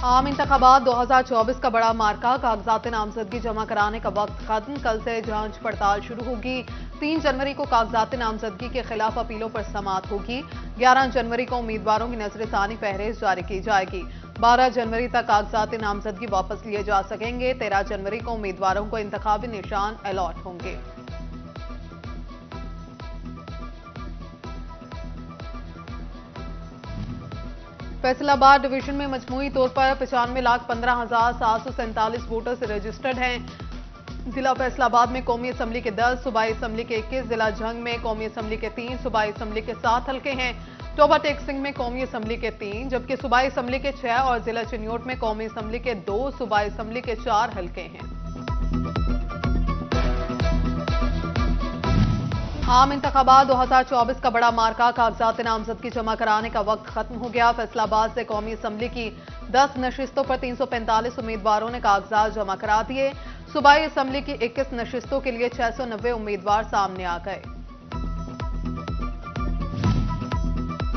आम इंतखाबात 2024 का बड़ा मार्का, कागजात नामजदगी जमा कराने का वक्त खत्म। कल से जांच पड़ताल शुरू होगी। 3 जनवरी को कागजात नामजदगी के खिलाफ अपीलों पर समाअत होगी। 11 जनवरी को उम्मीदवारों की नजरसानी फहरिस्त जारी की जाएगी। 12 जनवरी तक कागजात नामजदगी वापस लिए जा सकेंगे। 13 जनवरी को उम्मीदवारों को इंतखाबी निशान अलॉट होंगे। फैसलाबाद डिवीजन में मजमूई तौर पर 95,15,747 वोटर्स रजिस्टर्ड हैं। जिला फैसलाबाद में कौमी असम्बली के 10, सूबाई असम्बली के 21, जिला जंग में कौमी असम्बली के 3, सूबाई असम्बली के 7 हल्के हैं। टोबा टेक सिंह में कौमी असम्बली के 3, जबकि सूबाई असम्बली के 6 और जिला चिन्योट में कौमी असम्बली के 2, सूबाई असम्बली के 4 हल्के हैं। आम इंतखाबात 2024 का बड़ा मार्का, कागजात नामजदगी जमा कराने का वक्त खत्म हो गया। फैसलाबाद से कौमी असम्बली की 10 नशिस्तों पर 345 उम्मीदवारों ने कागजात जमा करा दिए। सूबाई असम्बली की 21 नशिस्तों के लिए 690 उम्मीदवार सामने आ गए।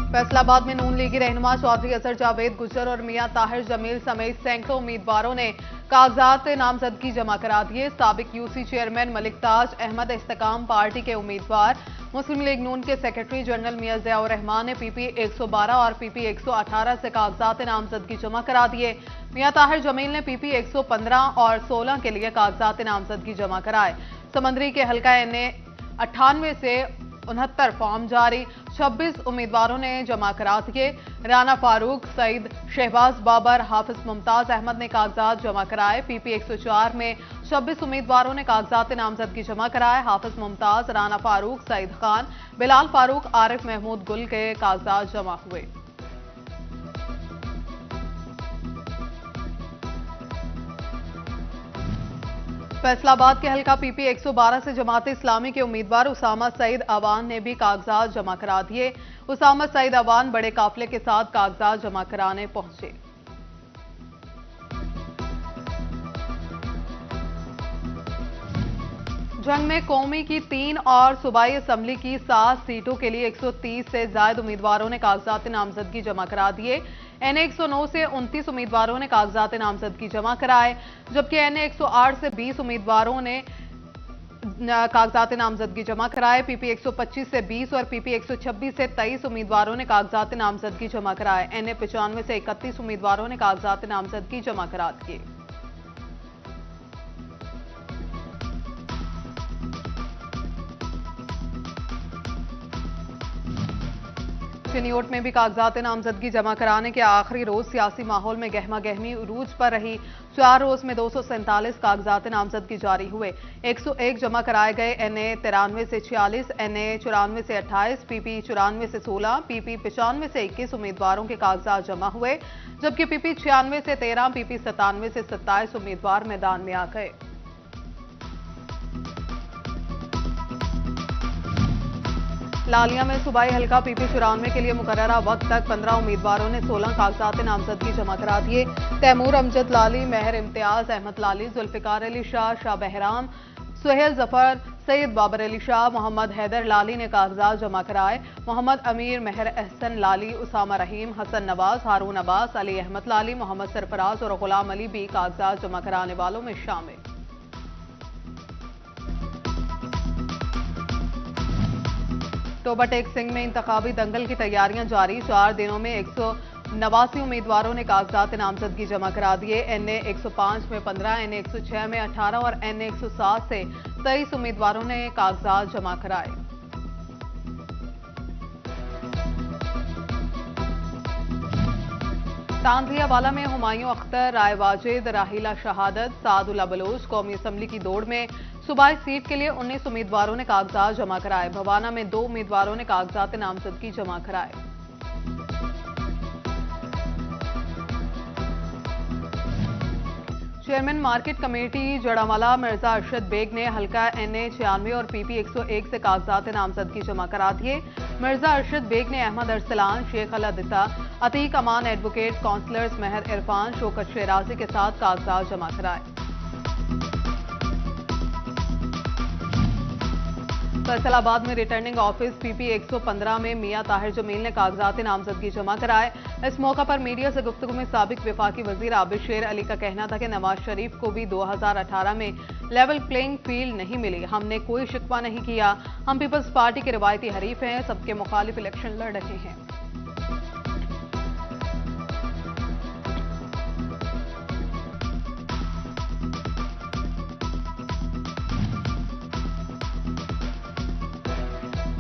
फैसलाबाद में नून लीगी रहनुमा चौधरी असर जावेद गुजर और मियां ताहिर जमील समेत सैकड़ों उम्मीदवारों ने कागजात नामजदगी जमा करा दिए। साबिक यूसी चेयरमैन मलिक ताज अहमद इस्तेकाम पार्टी के उम्मीदवार, मुस्लिम लीग नून के सेक्रेटरी जनरल मियां ज़ियाउर रहमान ने पीपी 112 और पीपी 118 से कागजात नामजदगी जमा करा दिए। मियां ताहिर जमील ने पीपी 115 और 16 के लिए कागजात नामजदगी जमा कराए। समंदरी के हल्का एनए 98 से 69 फॉर्म जारी, 26 उम्मीदवारों ने जमा करा दिए। राना फारूक, सईद, शहबाज बाबर, हाफिज मुमताज अहमद ने कागजात जमा कराए। पीपी 104 में 26 उम्मीदवारों ने कागजात नामजदगी जमा कराए। हाफिज मुमताज, राना फारूक, सईद खान, बिलाल फारूक, आरिफ महमूद गुल के कागजात जमा हुए। फैसलाबाद के हल्का पीपी 112 से जमात इस्लामी के उम्मीदवार उसामा सईद अवान ने भी कागजात जमा करा दिए। उसामा सईद अवान बड़े काफिले के साथ कागजात जमा कराने पहुंचे। जंग में कौमी की 3 और सूबाई असम्बली की 7 सीटों के लिए 130 से ज्यादा उम्मीदवारों ने कागजात नामजदगी जमा करा दिए। एनए 109 से 29 उम्मीदवारों ने कागजात नामजदगी जमा कराए, जबकि एनए 108 से 20 उम्मीदवारों ने कागजात नामजदगी जमा कराए। पीपी 125 से 20 और पीपी 126 से 23 उम्मीदवारों ने कागजात नामजदगी जमा कराए। एनए 95 से 31 उम्मीदवारों ने कागजात नामजदगी जमा करा दिए। चिन्योट में भी कागजात नामजदगी जमा कराने के आखिरी रोज सियासी माहौल में गहमा गहमी उरूज पर रही। 4 रोज में 247 कागजात नामजदगी जारी हुए। 101 जमा कराए गए। एनए 93 से 46, एनए 94 से 28, पीपी 94 से 16, पीपी 95 से 21 उम्मीदवारों के कागजात जमा हुए, जबकि पीपी 96 से 13, पीपी 97 से 27 उम्मीदवार मैदान में आ गए। लालिया में सूबाई हल्का पीपी 94 के लिए मुकर्ररा वक्त तक 15 उम्मीदवारों ने 16 कागजात नामजदगी जमा करा दिए। तैमूर अमजद लाली, महर इम्तियाज, अहमद लाली, जुल्फिकार अली शाह, शाह बहराम, सुहेल जफर, सैयद बाबर अली शाह, मोहम्मद हैदर लाली ने कागजात जमा कराए। मोहम्मद अमीर, महर अहसन लाली, उसामा रहीम, हसन नवाज, हारून अब्बास, अली अहमद लाली, मोहम्मद सरफराज और गुलाम अली भी कागजात जमा कराने वालों में शामिल। टोबा टेक सिंह में इंतखाबी दंगल की तैयारियां जारी। 4 दिनों में 189 उम्मीदवारों ने कागजात नामजदगी जमा करा दिए। एनए 105 में 15, एनए 106 में 18 और एनए 107 से 23 उम्मीदवारों ने कागजात जमा कराए। तांजियावाला में हुमायूं अख्तर, राय वाजिद, राहिला शहादत, सादुल्ला बलोच कौमी असम्बली की दौड़ में सूबाई सीट के लिए 19 उम्मीदवारों ने कागजात जमा कराए। भवाना में 2 उम्मीदवारों ने कागजात नामजदगी जमा कराए। Chairman market committee Jaranwala Mirza Arshad Baig ने हल्का एनए 96 और पीपी 101 से कागजात नामजदगी जमा करा दिए। मिर्जा अरशद बेग ने अहमद अरसलान, शेख अलादिता, अतीक अमान एडवोकेट, काउंसलर्स महर इरफान, शौकत शेराजी के साथ कागजात जमा कराए। फैसलाबाद में रिटर्निंग ऑफिस पीपी 115 में मियां ताहिर जमील ने कागजात नामजदगी जमा कराए। इस मौका पर मीडिया से गुफ्तगू में साबिक वफाकी वजीर आबिद शेर अली का कहना था कि नवाज शरीफ को भी 2018 में लेवल प्लेइंग फील्ड नहीं मिली। हमने कोई शिकवा नहीं किया। हम पीपल्स पार्टी के रिवायती हरीफ हैं, सबके मुखालिफ इलेक्शन लड़ रहे हैं।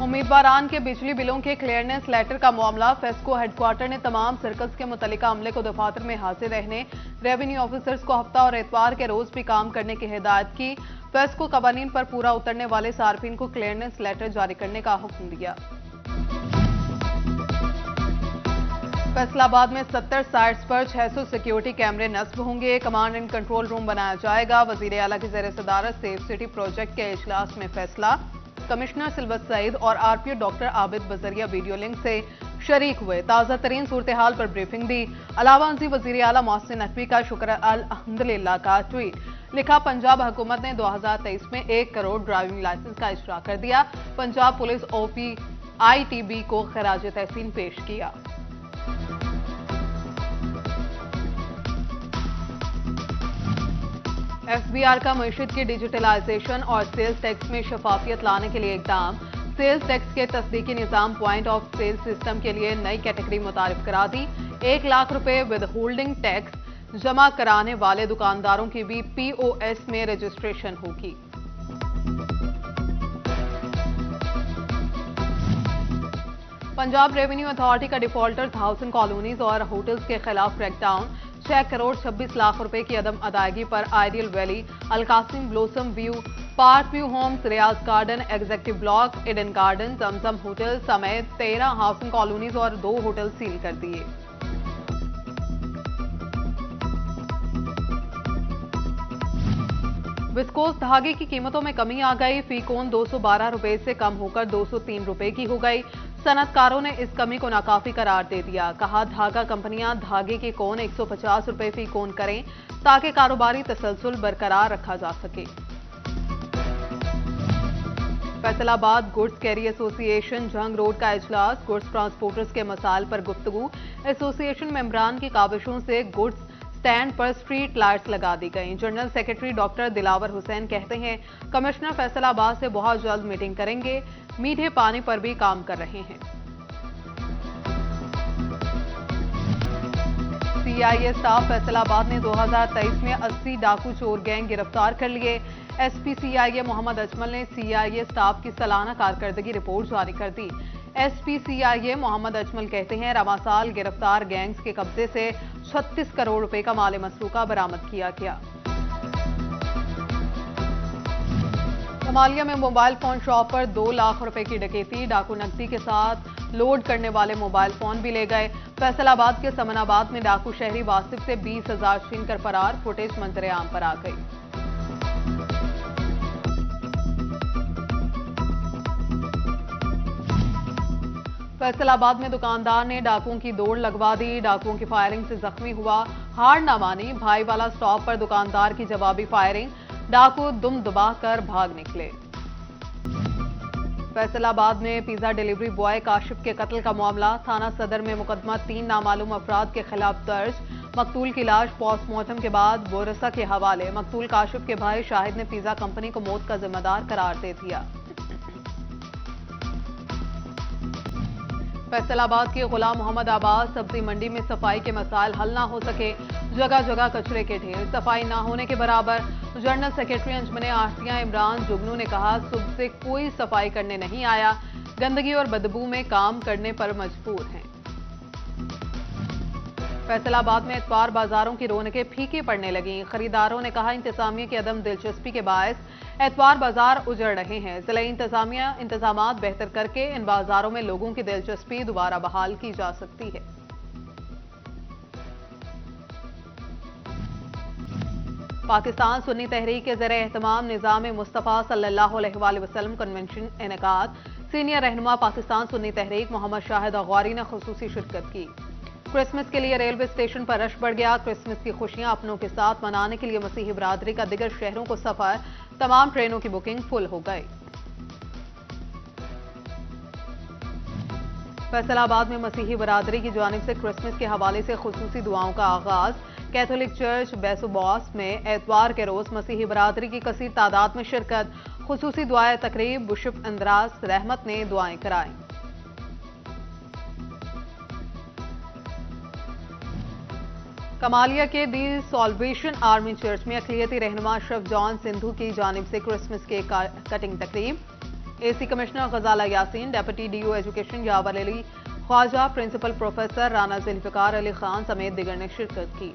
उम्मीदवारान के बिजली बिलों के क्लियरेंस लेटर का मामला फेस्को हेडक्वार्टर ने तमाम सर्कल्स के मुतल्लिका अमले को दफातर में हाजिर रहने, रेवेन्यू ऑफिसर्स को हफ्ता और एतवार के रोज भी काम करने की हिदायत की। फेस्को कवानीन पर पूरा उतरने वाले सार्फिन को क्लियरेंस लेटर जारी करने का हुक्म दिया। फैसलाबाद में 70 साइट्स पर 600 सिक्योरिटी कैमरे नस्ब होंगे। कमांड एंड कंट्रोल रूम बनाया जाएगा। वजीर आला की ज़ेर सदारत सेफ सिटी प्रोजेक्ट के इजलास में फैसला। कमिश्नर सिल्वत सईद और आरपीओ डॉक्टर आबिद बजरिया वीडियो लिंक से शरीक हुए। ताज़ा तरीन सूरत हाल पर ब्रीफिंग दी। अलावा वजीर आला मोहसिन नकवी का शुक्र अल्हम्दुलिल्लाह का ट्वीट लिखा। पंजाब हुकूमत ने 2023 में 1 करोड़ ड्राइविंग लाइसेंस का इजरा कर दिया। पंजाब पुलिस ओपी आईटीबी को खराज तहसीन पेश किया। एफबीआर का मईशत की डिजिटलाइजेशन और सेल्स टैक्स में शफाफियत लाने के लिए इकदाम। सेल्स टैक्स के तस्दीकी निजाम पॉइंट ऑफ सेल सिस्टम के लिए नई कैटेगरी मुतारिफ करा दी। 1 लाख रुपए विद होल्डिंग टैक्स जमा कराने वाले दुकानदारों की भी पीओएस में रजिस्ट्रेशन होगी। पंजाब रेवेन्यू अथॉरिटी का डिफॉल्टर्स हाउसिंग कॉलोनीज और होटल्स के खिलाफ क्रैकडाउन। 6 करोड़ 26 लाख रुपए की अदम अदायगी पर ideal valley, Al-Qasim blossom view, park view homes, Riaz garden, executive block, Eden garden, Zamzam hotel समेत 13 हाउसिंग कॉलोनीज और 2 होटल सील कर दिए। विस्कोस धागे की कीमतों में कमी आ गई। फी कोन 212 रुपए से कम होकर 203 रुपए की हो गई। सनतकारों ने इस कमी को नाकाफी करार दे दिया। कहा, धागा कंपनियां धागे के कोन 150 रुपए फी कोन करें ताकि कारोबारी तसलसल बरकरार रखा जा सके। फैसलाबाद गुड्स कैरी एसोसिएशन जंग रोड का इजलास। गुड्स ट्रांसपोर्टर्स के मसाइल पर गुफ्तगू। एसोसिएशन मेंबरान की काविशों से गुड्स स्टैंड पर स्ट्रीट लाइट्स लगा दी गई। General secretary doctor Dilawar Hussain कहते हैं, कमिश्नर फैसलाबाद से बहुत जल्द मीटिंग करेंगे। मीठे पानी पर भी काम कर रहे हैं। सीआईए स्टाफ फैसलाबाद ने 2023 में 80 डाकू चोर गैंग गिरफ्तार कर लिए। एसपी सीआईए मोहम्मद अजमल ने सीआईए स्टाफ की सालाना कारकर्दगी रिपोर्ट जारी कर दी। एसपी सीआईए मोहम्मद अजमल कहते हैं, रवा साल गिरफ्तार गैंग्स के कब्जे से 36 करोड़ रुपए का माल मसरूका बरामद किया गया। सोमालिया में मोबाइल फोन शॉप पर 2 लाख रुपए की डकैती। डाकू नकदी के साथ लोड करने वाले मोबाइल फोन भी ले गए। फैसलाबाद के समनाबाद में डाकू शहरी वासिफ से 20,000 छीन कर फरार। फुटेज मंजर आम पर आ गई। फैसलाबाद में दुकानदार ने डाकुओं की दौड़ लगवा दी। डाकुओं की फायरिंग से जख्मी हुआ। हार ना मानी। भाईवाला स्टॉप पर दुकानदार की जवाबी फायरिंग। डाकू दुम दबाकर भाग निकले। फैसलाबाद में पिज्जा डिलीवरी बॉय काशिफ के कत्ल का मामला। थाना सदर में मुकदमा 3 नामालूम अफराद के खिलाफ दर्ज। मकतूल की लाश पोस्टमार्टम के बाद बोरसा के हवाले। मकतूल काशिफ के भाई शाहिद ने पिज्जा कंपनी को मौत का जिम्मेदार करार दे दिया। फैसलाबाद के गुलाम मोहम्मद आबाद सब्जी मंडी में सफाई के मसाइल हल ना हो सके। जगह जगह कचरे के ढेर, सफाई ना होने के बराबर। जनरल सेक्रेटरी अंजमने आशिया इमरान जुगनू ने कहा, सुबह से कोई सफाई करने नहीं आया। गंदगी और बदबू में काम करने पर मजबूर हैं। फैसलाबाद में इतवार बाजारों की रौनकें फीकी पड़ने लगी। खरीदारों ने कहा, इंतजामिया की अदम दिलचस्पी के बायस एतवार बाजार उजड़ रहे हैं। जिला इंतजामिया इंतजामात बेहतर करके इन बाजारों में लोगों की दिलचस्पी दोबारा बहाल की जा सकती है। पाकिस्तान सुन्नी तहरीक के ज़रिए एहतमाम निज़ाम मुस्तफ़ा सल्लल्लाहु अलैहि वसल्लम कन्वेंशन इनेकाद। सीनियर रहनुमा पाकिस्तान सुन्नी तहरीक मोहम्मद शाहिद अगवारी ने खुसूसी शिरकत की। क्रिसमस के लिए रेलवे स्टेशन पर रश बढ़ गया। क्रिसमस की खुशियां अपनों के साथ मनाने के लिए मसीही बरादरी का दिगर शहरों को सफर। तमाम ट्रेनों की बुकिंग फुल हो गई। फैसलाबाद में मसीही बरादरी की जानिब से क्रिसमस के हवाले से खुसूसी दुआओं का आगाज। कैथोलिक चर्च बेसोबॉस में एतवार के रोज मसीही बरादरी की कसीर तादाद में शिरकत। खुसूसी दुआए तकरीब बिशप इंद्रास रहमत ने दुआएं कराई। कमालिया के दी सॉल्वेशन आर्मी चर्च में अक़लियती रहनुमा अशरफ जॉन सिंधु की जानिब से क्रिसमस केक कटिंग तकरीब। AC commissioner Ghazala Yasin, deputy DO education Yawar Ali Khawaja, principal professor Rana Zulfiqar Ali Khan समेत दिगर ने शिरकत की।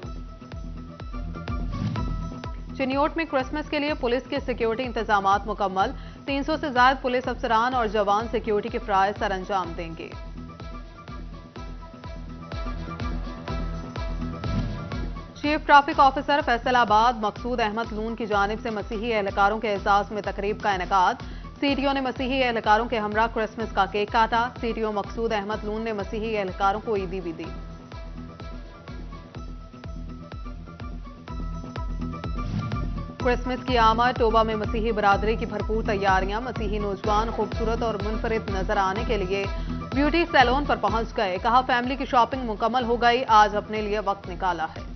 चिन्योट में क्रिसमस के लिए पुलिस के सिक्योरिटी इंतजामात मुकम्मल। 300 से ज्यादा पुलिस अफसरान और जवान सिक्योरिटी के फ्राइज सर अंजाम देंगे। चीफ ट्रैफिक ऑफिसर फैसलाबाद मकसूद अहमद लून की जानिब से मसीही एहलकारों के एजाज में तकरीब का इनेकाद। सीटीओ ने मसीही एहलकारों के हमरा क्रिसमस का केक काटा। सीटीओ मकसूद अहमद लून ने मसीही एहलकारों को ईदी भी दी। क्रिसमस की आमद टोबा में मसीही बरादरी की भरपूर तैयारियां। मसीही नौजवान खूबसूरत और मुनफरिद नजर आने के लिए ब्यूटी सैलून पर पहुंच गए। कहा, फैमिली की शॉपिंग मुकम्मल हो गई, आज अपने लिए वक्त निकाला है।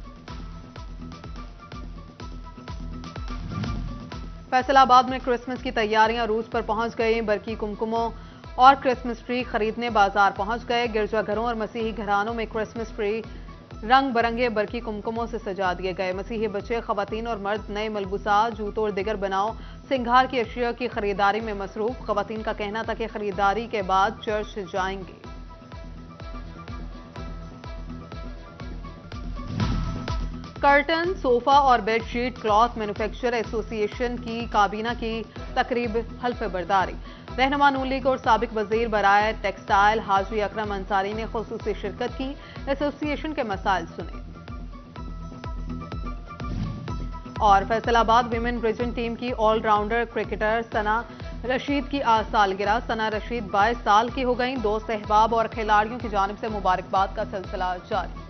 फैसलाबाद में क्रिसमस की तैयारियां रूज पर पहुंच गई। बरकी कुमकुमों और क्रिसमस ट्री खरीदने बाजार पहुंच गए। गिरजाघरों और मसीही घरानों में क्रिसमस ट्री रंग बरंगे बरकी कुमकुमों से सजा दिए गए। मसीही बच्चे, खवातीन और मर्द नए मलबूसात, जूतों और दिगर बनाओ सिंगार की अशिया की खरीदारी में मसरूफ। खवातीन का कहना था कि खरीदारी के बाद चर्च जाएंगे। कर्टन, सोफा और बेडशीट क्लॉथ मैन्युफैक्चरर एसोसिएशन की काबीना की तकरीब हल्फे बरदारी। रहनुमा नून लीग और साबिक वजीर बराए टेक्सटाइल हाजी अकरम अंसारी ने खुसूसी शिरकत की। एसोसिएशन के मसाइल सुने। और फैसलाबाद विमेन ब्रिजिंग टीम की ऑलराउंडर क्रिकेटर सना रशीद की आज सालगिरह। सना रशीद 22 साल की हो गई। दोस्त अहबाब और खिलाड़ियों की जानिब से मुबारकबाद का सिलसिला जारी।